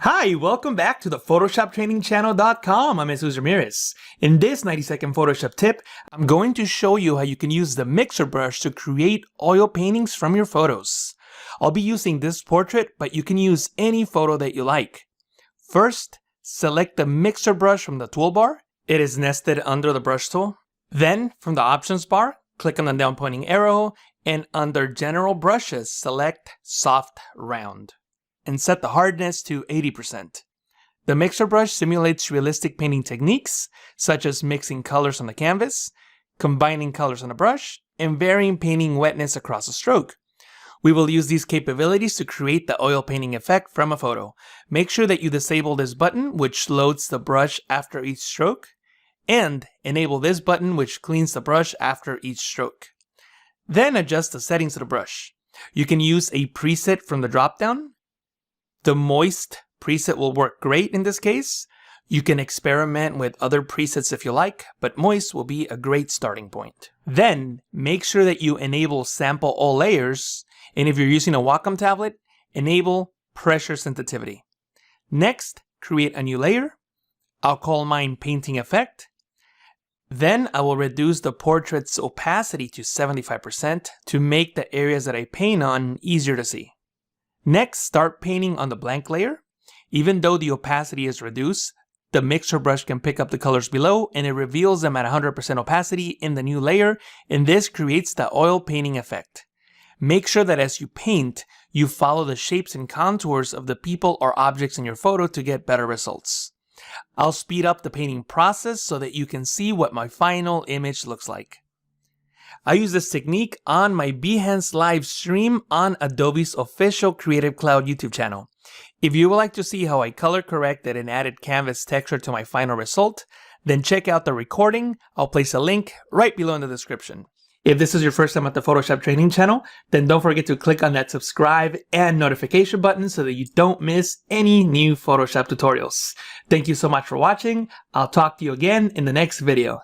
Hi, welcome back to the PhotoshopTrainingChannel.com. I'm Jesus Ramirez. In this 90-second Photoshop tip, I'm going to show you how you can use the mixer brush to create oil paintings from your photos. I'll be using this portrait, but you can use any photo that you like. First, select the mixer brush from the toolbar. It is nested under the brush tool. Then, from the options bar, click on the down pointing arrow, and under General Brushes, select Soft Round and set the hardness to 80%. The mixer brush simulates realistic painting techniques, such as mixing colors on the canvas, combining colors on a brush, and varying painting wetness across a stroke. We will use these capabilities to create the oil painting effect from a photo. Make sure that you disable this button, which loads the brush after each stroke, and enable this button, which cleans the brush after each stroke. Then adjust the settings of the brush. You can use a preset from the dropdown. The moist preset will work great in this case. You can experiment with other presets if you like, but moist will be a great starting point. Then make sure that you enable sample all layers, and if you're using a Wacom tablet, enable pressure sensitivity. Next, create a new layer. I'll call mine Painting Effect. Then I will reduce the portrait's opacity to 75% to make the areas that I paint on easier to see. Next, start painting on the blank layer. Even though the opacity is reduced, the mixer brush can pick up the colors below and it reveals them at 100% opacity in the new layer, and this creates the oil painting effect. Make sure that as you paint, you follow the shapes and contours of the people or objects in your photo to get better results. I'll speed up the painting process so that you can see what my final image looks like. I use this technique on my Behance live stream on Adobe's official Creative Cloud YouTube channel. If you would like to see how I color corrected and added canvas texture to my final result, then check out the recording. I'll place a link right below in the description. If this is your first time at the Photoshop Training channel, then don't forget to click on that subscribe and notification button so that you don't miss any new Photoshop tutorials. Thank you so much for watching. I'll talk to you again in the next video.